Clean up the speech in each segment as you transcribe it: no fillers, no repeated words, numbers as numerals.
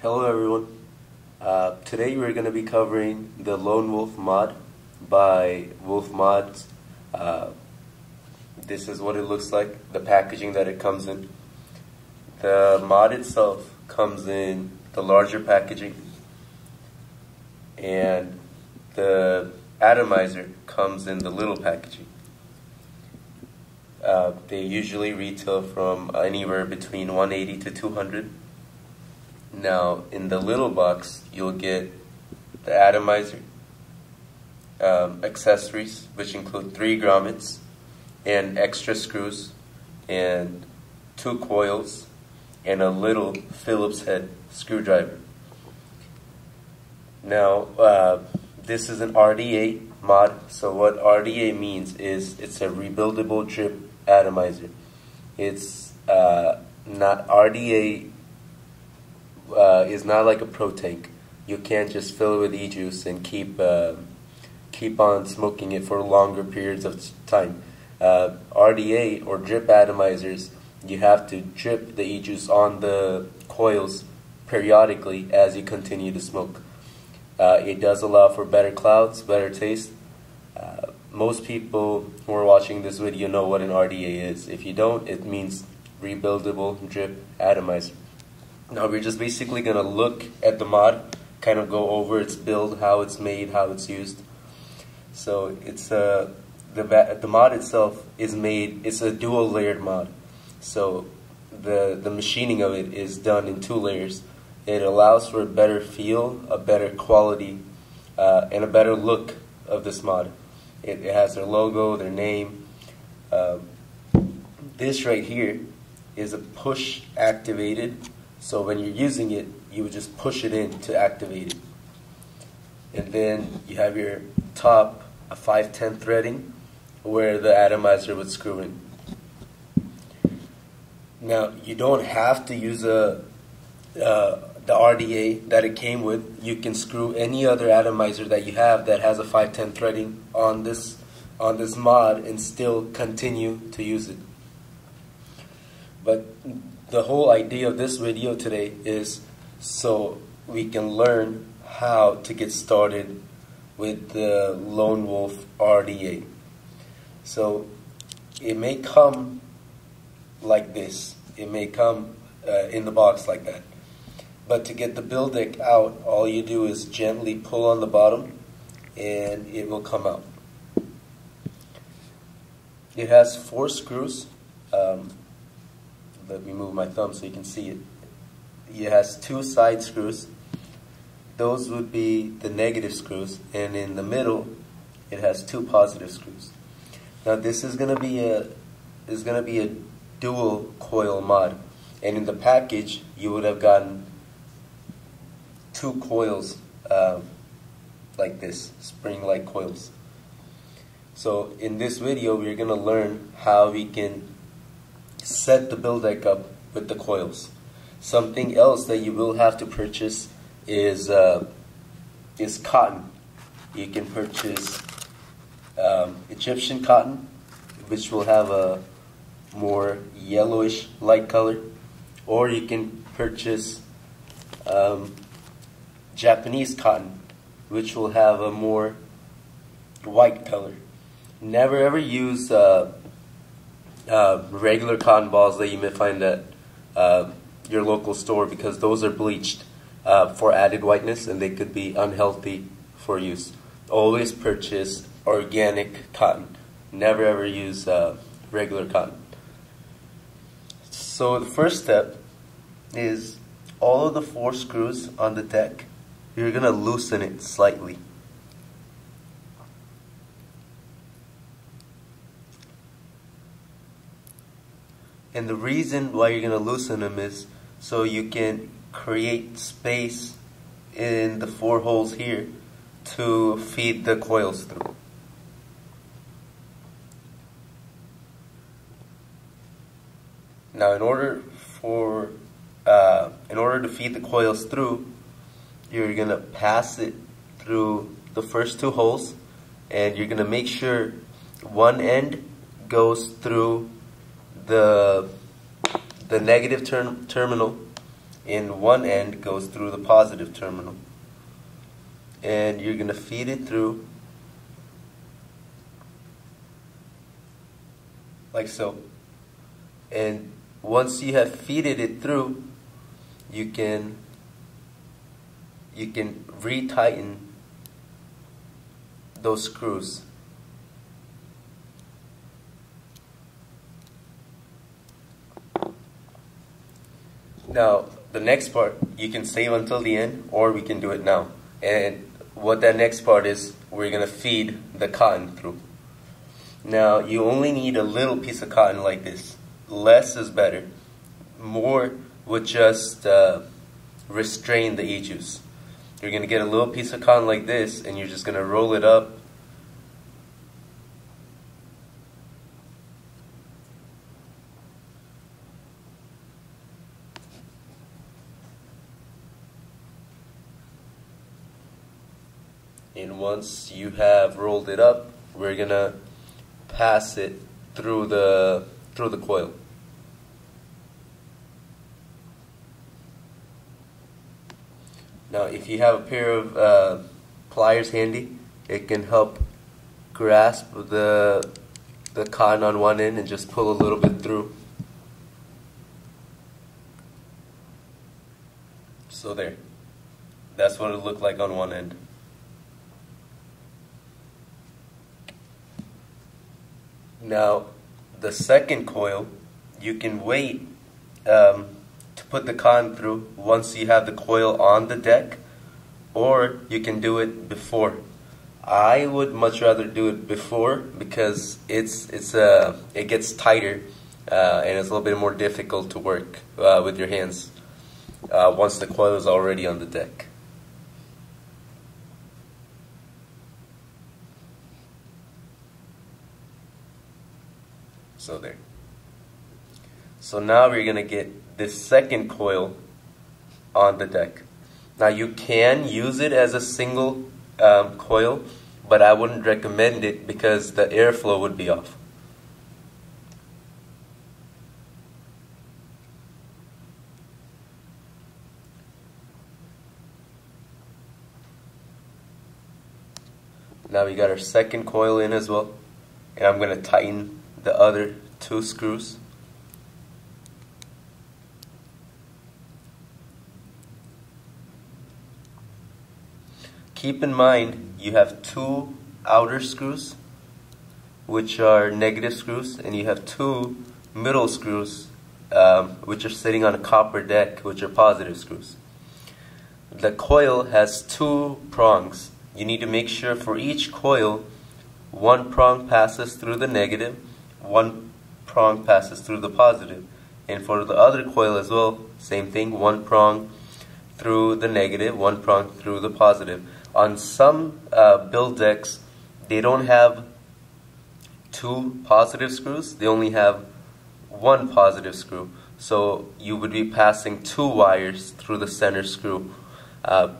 Hello everyone. Today we're going to be covering the Lone Wulf Mod by Wulf Mods. This is what it looks like, the packaging that it comes in. The mod itself comes in the larger packaging, and the atomizer comes in the little packaging. They usually retail from anywhere between $180 to $200. Now, in the little box, you'll get the atomizer, accessories, which include 3 grommets and extra screws and 2 coils and a little Phillips head screwdriver. Now, this is an RDA mod. So what RDA means is it's a rebuildable drip atomizer. It's not RDA. Is not like a pro tank. You can't just fill it with e-juice and keep on smoking it for longer periods of time. RDA or drip atomizers, you have to drip the e-juice on the coils periodically as you continue to smoke. It does allow for better clouds, better taste. Most people who are watching this video know what an RDA is. If you don't, it means rebuildable drip atomizer. Now we're just basically going to look at the mod, kind of go over its build, how it's made, how it's used. So it's the mod itself is made, it's a dual layered mod. So the machining of it is done in 2 layers. It allows for a better feel, a better quality, and a better look of this mod. It has their logo, their name. This right here is a push activated. So when you're using it, you would just push it in to activate it. And then you have your top, a 5/10 threading, where the atomizer would screw in. Now, you don't have to use the RDA that it came with. You can screw any other atomizer that you have that has a 5/10 threading on this mod and still continue to use it. But the whole idea of this video today is so we can learn how to get started with the Lone Wulf RDA. So it may come like this. It may come in the box like that. But to get the build deck out, all you do is gently pull on the bottom and it will come out. It has 4 screws. Let me move my thumb so you can see it. It has 2 side screws. Those would be the negative screws, and in the middle it has 2 positive screws. Now this is going to be a dual coil mod, and in the package you would have gotten 2 coils like this, spring-like coils. So in this video we're going to learn how we can set the build deck up with the coils. Something else that you will have to purchase is cotton. You can purchase Egyptian cotton, which will have a more yellowish light color, or you can purchase Japanese cotton, which will have a more white color. Never ever use regular cotton balls that you may find at your local store, because those are bleached for added whiteness and they could be unhealthy for use. Always purchase organic cotton. Never ever use regular cotton. So the first step is all of the 4 screws on the deck, you're going to loosen it slightly. And the reason why you're going to loosen them is so you can create space in the 4 holes here to feed the coils through. Now in order to feed the coils through, you're going to pass it through the first 2 holes, and you're going to make sure one end goes through the negative terminal in one end goes through the positive terminal. And you're going to feed it through like so. And once you have feeded it through, you can retighten those screws. Now, the next part, you can save until the end, or we can do it now. And what that next part is, we're going to feed the cotton through. Now, you only need a little piece of cotton like this. Less is better. More would just restrain the e-juice. You're going to get a little piece of cotton like this, and you're just going to roll it up. And once you have rolled it up, we're going to pass it through the coil. Now, if you have a pair of pliers handy, it can help grasp the cotton on one end and just pull a little bit through. So there. That's what it looked like on one end. Now, the second coil, you can wait to put the cotton through once you have the coil on the deck, or you can do it before. I would much rather do it before because it gets tighter and it's a little bit more difficult to work with your hands once the coil is already on the deck. So there. So now we're going to get this second coil on the deck. Now you can use it as a single coil, but I wouldn't recommend it because the airflow would be off. Now we got our second coil in as well, and I'm going to tighten the other two screws. Keep in mind you have two outer screws which are negative screws, and you have two middle screws which are sitting on a copper deck, which are positive screws. The coil has two prongs. You need to make sure for each coil one prong passes through the negative, one prong passes through the positive. And for the other coil as well, same thing, one prong through the negative, one prong through the positive. On some build decks, they don't have two positive screws, they only have one positive screw. So you would be passing two wires through the center screw. An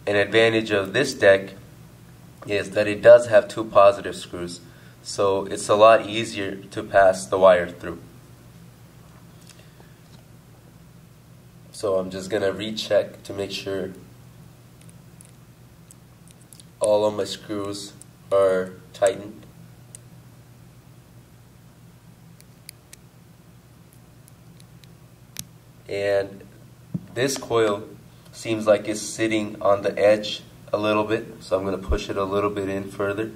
advantage of this deck is that it does have two positive screws, so it's a lot easier to pass the wire through. So I'm just going to recheck to make sure all of my screws are tightened. And this coil seems like it's sitting on the edge a little bit, so I'm going to push it a little bit in further.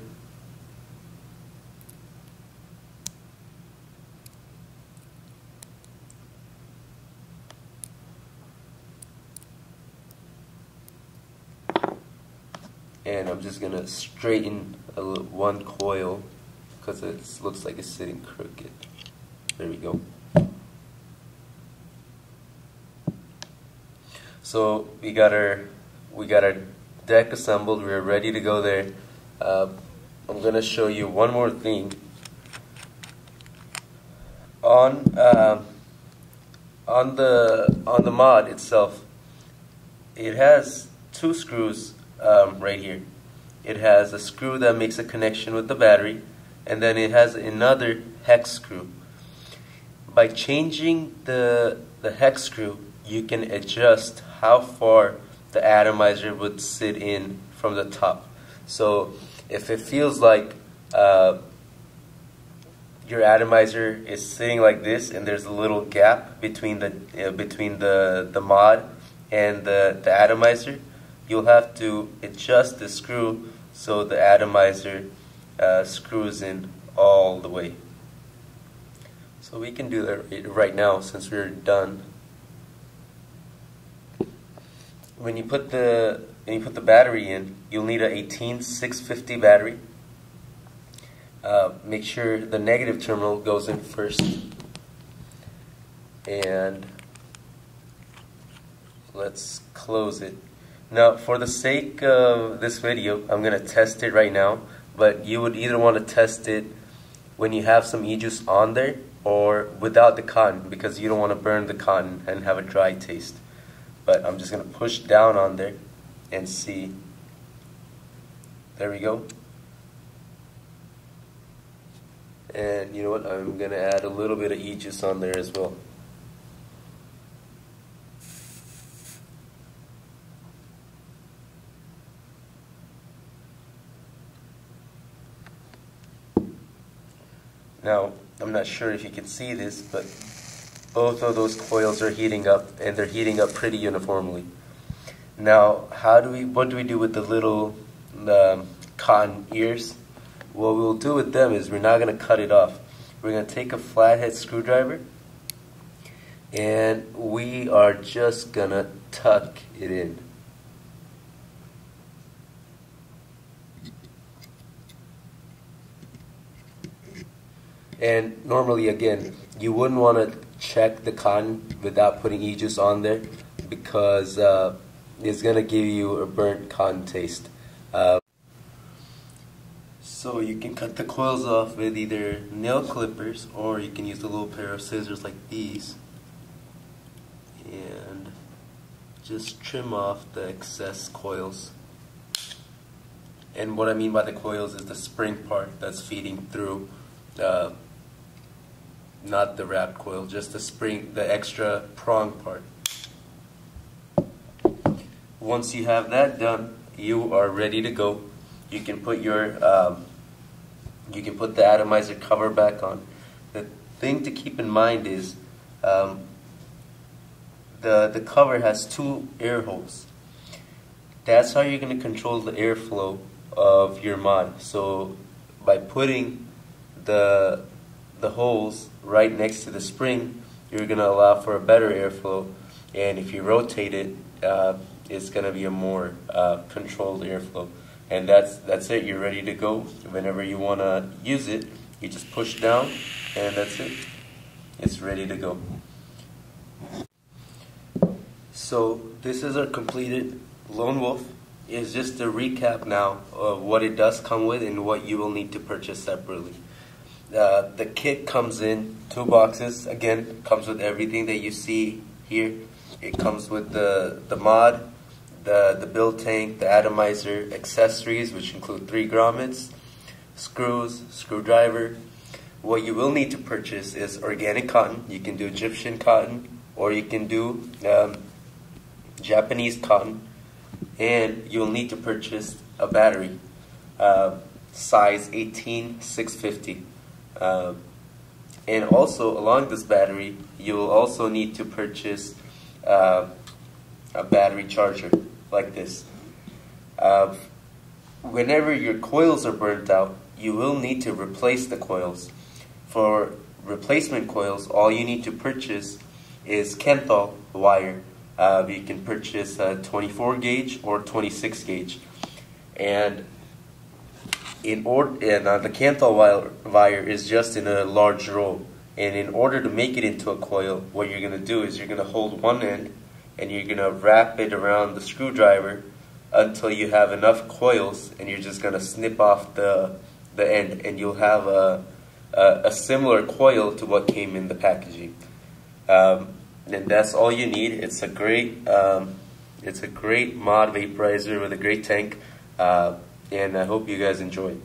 And I'm just going to straighten one coil because it looks like it's sitting crooked. There we go. So we got our deck assembled. We're ready to go there. I'm going to show you one more thing. On the mod itself, it has two screws right here. It has a screw that makes a connection with the battery, and then it has another hex screw. By changing the hex screw, you can adjust how far the atomizer would sit in from the top. So if it feels like your atomizer is sitting like this, and there's a little gap between the mod and the atomizer, you'll have to adjust the screw so the atomizer screws in all the way. So we can do that right now since we're done. When you put the battery in, you'll need an 18650 battery. Make sure the negative terminal goes in first, and let's close it. Now, for the sake of this video, I'm going to test it right now, but you would either want to test it when you have some e-juice on there or without the cotton, because you don't want to burn the cotton and have a dry taste. But I'm just going to push down on there and see. There we go. And you know what, I'm going to add a little bit of e-juice on there as well. Now, I'm not sure if you can see this, but both of those coils are heating up, and they're heating up pretty uniformly. Now, what do we do with the little cotton ears? What we'll do with them is we're not going to cut it off. We're going to take a flathead screwdriver, and we are just going to tuck it in. And normally, again, you wouldn't want to check the cotton without putting e-juice on there, because it's going to give you a burnt cotton taste. So you can cut the coils off with either nail clippers, or you can use a little pair of scissors like these and just trim off the excess coils. And what I mean by the coils is the spring part that's feeding through, not the wrapped coil, just the spring, the extra prong part. Once you have that done, you are ready to go. You can put your the atomizer cover back on. The thing to keep in mind is the cover has 2 air holes. That's how you're going to control the airflow of your mod. So by putting the holes right next to the spring, you're going to allow for a better airflow, and if you rotate it, it's going to be a more controlled airflow. And that's it. You're ready to go. Whenever you want to use it, you just push down, and that's it. It's ready to go. So this is our completed Lone Wulf. It's just a recap now of what it does come with and what you will need to purchase separately. The kit comes in 2 boxes. Again, comes with everything that you see here. It comes with the mod, the build tank, the atomizer, accessories, which include 3 grommets, screws, screwdriver. What you will need to purchase is organic cotton. You can do Egyptian cotton, or you can do Japanese cotton, and you'll need to purchase a battery, size 18650. And also, along this battery, you will also need to purchase a battery charger like this. Whenever your coils are burnt out, you will need to replace the coils. For replacement coils, all you need to purchase is Kenthal wire. You can purchase a 24 gauge or 26 gauge. And the Kenthal wire is just in a large roll. And in order to make it into a coil, what you're going to do is you're going to hold one end and you're going to wrap it around the screwdriver until you have enough coils, and you're just going to snip off the end, and you'll have a similar coil to what came in the packaging. And that's all you need. It's a great mod vaporizer with a great tank, and I hope you guys enjoy it.